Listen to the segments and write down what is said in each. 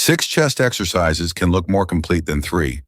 6 chest exercises can look more complete than 3,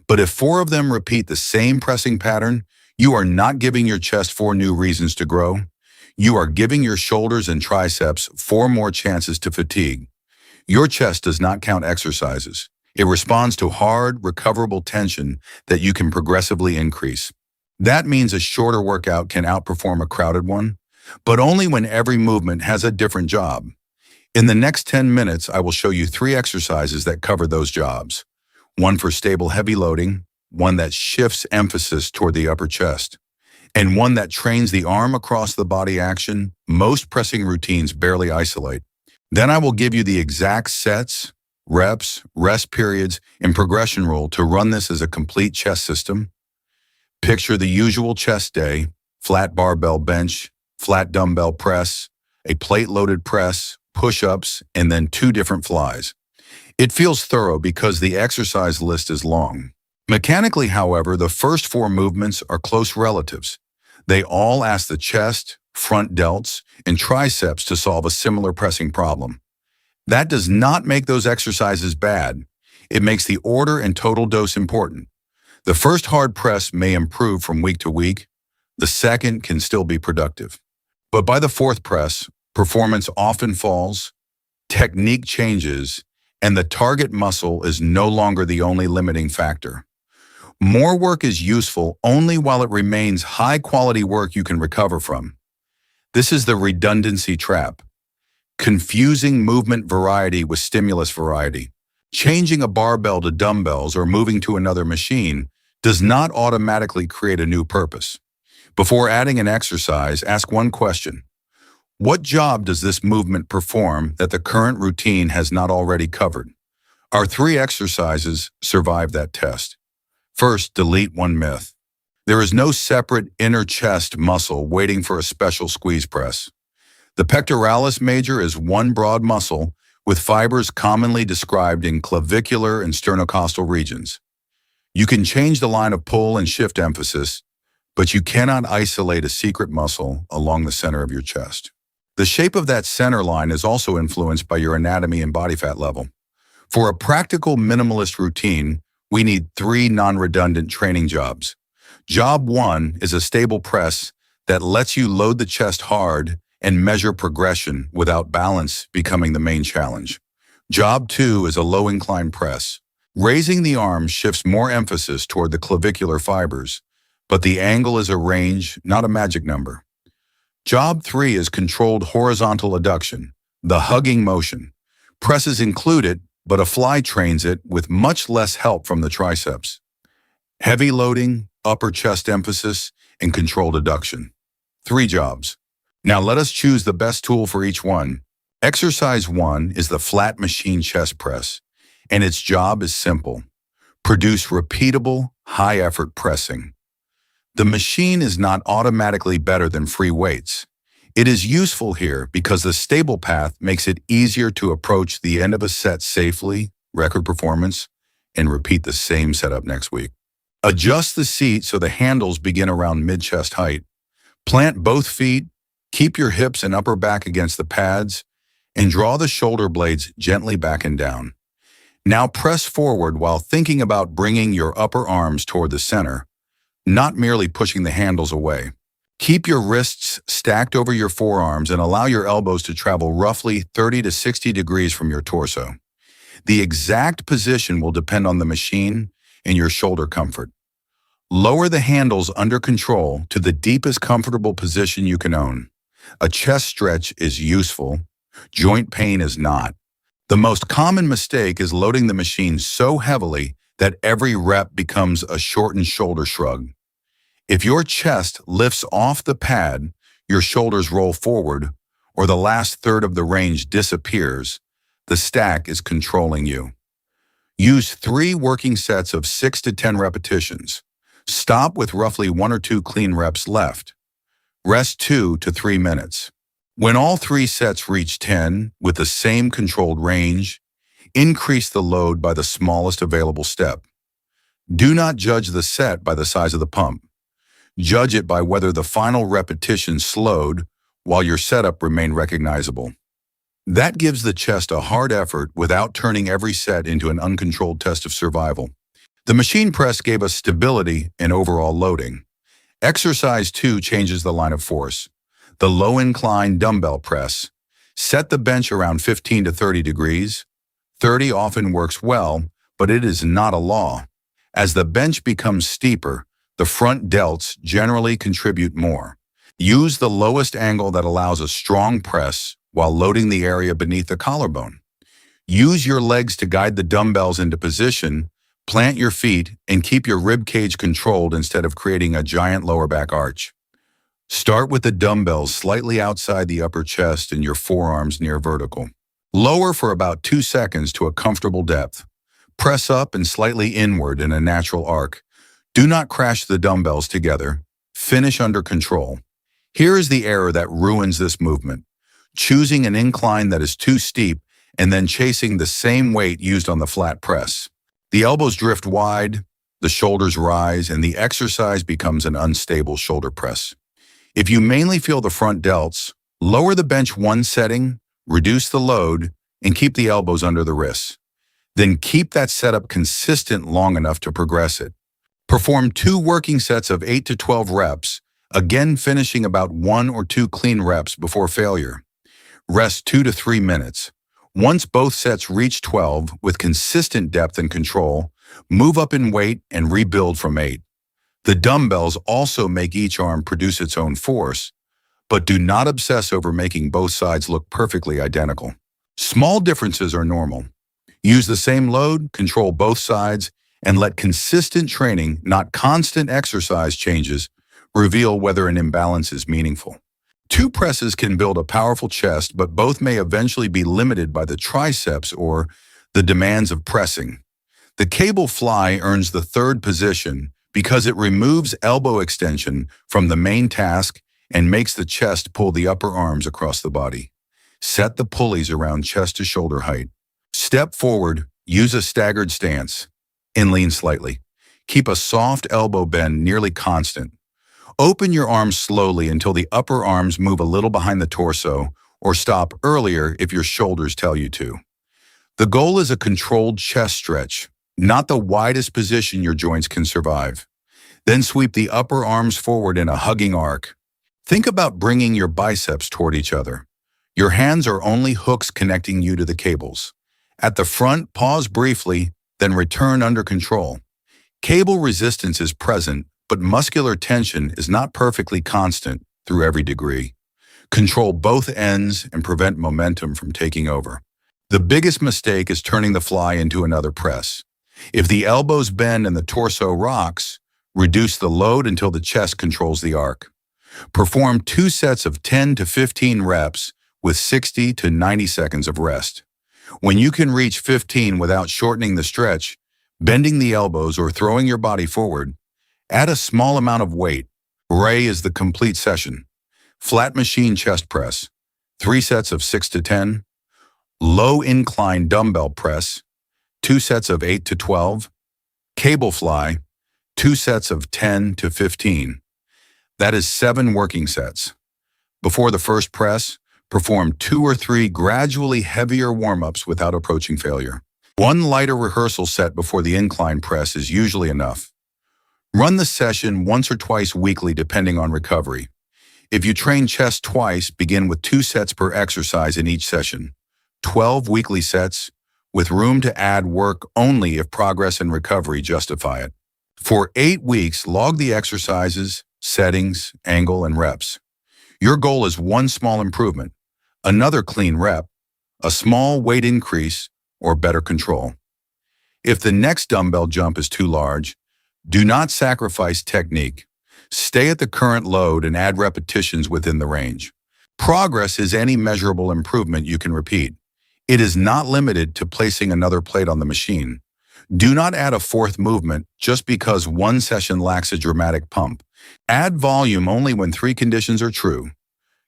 but if 4 of them repeat the same pressing pattern, you are not giving your chest 4 new reasons to grow. You are giving your shoulders and triceps 4 more chances to fatigue. Your chest does not count exercises. It responds to hard, recoverable tension that you can progressively increase. That means a shorter workout can outperform a crowded one, but only when every movement has a different job. In the next 10 minutes, I will show you 3 exercises that cover those jobs. One for stable heavy loading, one that shifts emphasis toward the upper chest, and one that trains the arm across the body action most pressing routines barely isolate. Then I will give you the exact sets, reps, rest periods, and progression rule to run this as a complete chest system. Picture the usual chest day: flat barbell bench, flat dumbbell press, a plate-loaded press, push-ups, and then 2 different flies. It feels thorough because the exercise list is long. Mechanically, however, the first 4 movements are close relatives. They all ask the chest, front delts, and triceps to solve a similar pressing problem. That does not make those exercises bad. It makes the order and total dose important. The first hard press may improve from week to week. The second can still be productive. But by the 4th press, performance often falls, technique changes, and the target muscle is no longer the only limiting factor. More work is useful only while it remains high-quality work you can recover from. This is the redundancy trap. Confusing movement variety with stimulus variety. Changing a barbell to dumbbells or moving to another machine does not automatically create a new purpose. Before adding an exercise, ask one question. What job does this movement perform that the current routine has not already covered? Our 3 exercises survive that test. First, delete one myth. There is no separate inner chest muscle waiting for a special squeeze press. The pectoralis major is one broad muscle with fibers commonly described in clavicular and sternocostal regions. You can change the line of pull and shift emphasis, but you cannot isolate a secret muscle along the center of your chest. The shape of that center line is also influenced by your anatomy and body fat level. For a practical minimalist routine, we need 3 non-redundant training jobs. Job 1 is a stable press that lets you load the chest hard and measure progression without balance becoming the main challenge. Job 2 is a low-incline press. Raising the arm shifts more emphasis toward the clavicular fibers, but the angle is a range, not a magic number. Job 3 is controlled horizontal adduction, the hugging motion. Presses include it, but a fly trains it with much less help from the triceps. Heavy loading, upper chest emphasis, and controlled adduction. 3 jobs. Now let us choose the best tool for each one. Exercise 1 is the flat machine chest press, and its job is simple. Produce repeatable, high-effort pressing. The machine is not automatically better than free weights. It is useful here because the stable path makes it easier to approach the end of a set safely, record performance, and repeat the same setup next week. Adjust the seat so the handles begin around mid-chest height. Plant both feet, keep your hips and upper back against the pads, and draw the shoulder blades gently back and down. Now press forward while thinking about bringing your upper arms toward the center, not merely pushing the handles away. Keep your wrists stacked over your forearms and allow your elbows to travel roughly 30 to 60 degrees from your torso. The exact position will depend on the machine and your shoulder comfort. Lower the handles under control to the deepest comfortable position you can own. A chest stretch is useful. Joint pain is not. The most common mistake is loading the machine so heavily that every rep becomes a shortened shoulder shrug. If your chest lifts off the pad, your shoulders roll forward, or the last third of the range disappears, the stack is controlling you. Use 3 working sets of 6 to 10 repetitions. Stop with roughly 1 or 2 clean reps left. Rest 2 to 3 minutes. When all 3 sets reach 10 with the same controlled range, increase the load by the smallest available step. Do not judge the set by the size of the pump. Judge it by whether the final repetition slowed while your setup remained recognizable. That gives the chest a hard effort without turning every set into an uncontrolled test of survival. The machine press gave us stability and overall loading. Exercise 2 changes the line of force. The low-incline dumbbell press. Set the bench around 15 to 30 degrees. 30 often works well, but it is not a law. As the bench becomes steeper, the front delts generally contribute more. Use the lowest angle that allows a strong press while loading the area beneath the collarbone. Use your legs to guide the dumbbells into position, plant your feet, and keep your rib cage controlled instead of creating a giant lower back arch. Start with the dumbbells slightly outside the upper chest and your forearms near vertical. Lower for about 2 seconds to a comfortable depth. Press up and slightly inward in a natural arc. Do not crash the dumbbells together. Finish under control. Here is the error that ruins this movement. Choosing an incline that is too steep and then chasing the same weight used on the flat press. The elbows drift wide, the shoulders rise, and the exercise becomes an unstable shoulder press. If you mainly feel the front delts, lower the bench one setting, reduce the load, and keep the elbows under the wrists. Then keep that setup consistent long enough to progress it. Perform 2 working sets of 8 to 12 reps, again finishing about 1 or 2 clean reps before failure. Rest 2 to 3 minutes. Once both sets reach 12 with consistent depth and control, move up in weight and rebuild from 8. The dumbbells also make each arm produce its own force, but do not obsess over making both sides look perfectly identical. Small differences are normal. Use the same load, control both sides, and let consistent training, not constant exercise changes, reveal whether an imbalance is meaningful. 2 presses can build a powerful chest, but both may eventually be limited by the triceps or the demands of pressing. The cable fly earns the 3rd position because it removes elbow extension from the main task and makes the chest pull the upper arms across the body. Set the pulleys around chest to shoulder height. Step forward, use a staggered stance, and lean slightly. Keep a soft elbow bend nearly constant. Open your arms slowly until the upper arms move a little behind the torso, or stop earlier if your shoulders tell you to. The goal is a controlled chest stretch, not the widest position your joints can survive. Then sweep the upper arms forward in a hugging arc. Think about bringing your biceps toward each other. Your hands are only hooks connecting you to the cables. At the front, pause briefly, then return under control. Cable resistance is present, but muscular tension is not perfectly constant through every degree. Control both ends and prevent momentum from taking over. The biggest mistake is turning the fly into another press. If the elbows bend and the torso rocks, reduce the load until the chest controls the arc. Perform 2 sets of 10 to 15 reps with 60 to 90 seconds of rest. When you can reach 15 without shortening the stretch, bending the elbows, or throwing your body forward, add a small amount of weight. Ray is the complete session. Flat machine chest press, 3 sets of 6 to 10. Low-incline dumbbell press, 2 sets of 8 to 12. Cable fly, 2 sets of 10 to 15. That is 7 working sets. Before the first press, perform 2 or 3 gradually heavier warm-ups without approaching failure. 1 lighter rehearsal set before the incline press is usually enough. Run the session once or twice weekly depending on recovery. If you train chest twice, begin with 2 sets per exercise in each session. 12 weekly sets, with room to add work only if progress and recovery justify it. For 8 weeks, log the exercises, settings, angle, and reps. Your goal is 1 small improvement, another clean rep, a small weight increase, or better control. If the next dumbbell jump is too large, do not sacrifice technique. Stay at the current load and add repetitions within the range. Progress is any measurable improvement you can repeat. It is not limited to placing another plate on the machine. Do not add a 4th movement just because 1 session lacks a dramatic pump. Add volume only when 3 conditions are true.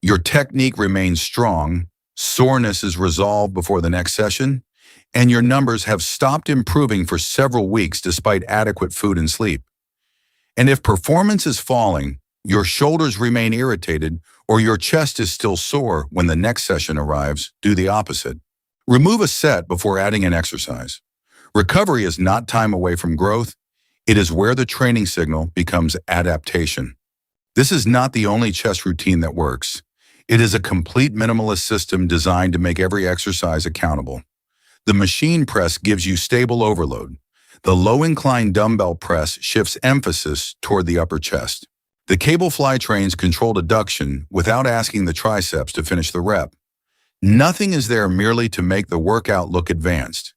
Your technique remains strong, soreness is resolved before the next session, and your numbers have stopped improving for several weeks despite adequate food and sleep. And if performance is falling, your shoulders remain irritated, or your chest is still sore when the next session arrives, do the opposite. Remove a set before adding an exercise. Recovery is not time away from growth. It is where the training signal becomes adaptation. This is not the only chest routine that works. It is a complete minimalist system designed to make every exercise accountable. The machine press gives you stable overload. The low-incline dumbbell press shifts emphasis toward the upper chest. The cable fly trains controlled adduction without asking the triceps to finish the rep. Nothing is there merely to make the workout look advanced.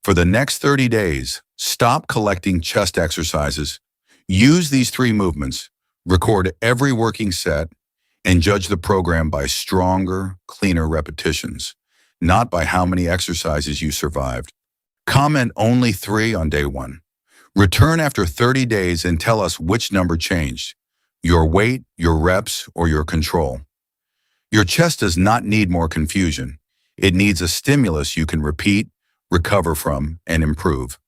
For the next 30 days, stop collecting chest exercises. Use these 3 movements, record every working set, and judge the program by stronger, cleaner repetitions, not by how many exercises you survived. Comment only 3 on day 1. Return after 30 days and tell us which number changed: your weight, your reps, or your control. Your chest does not need more confusion. It needs a stimulus you can repeat, recover from, and improve.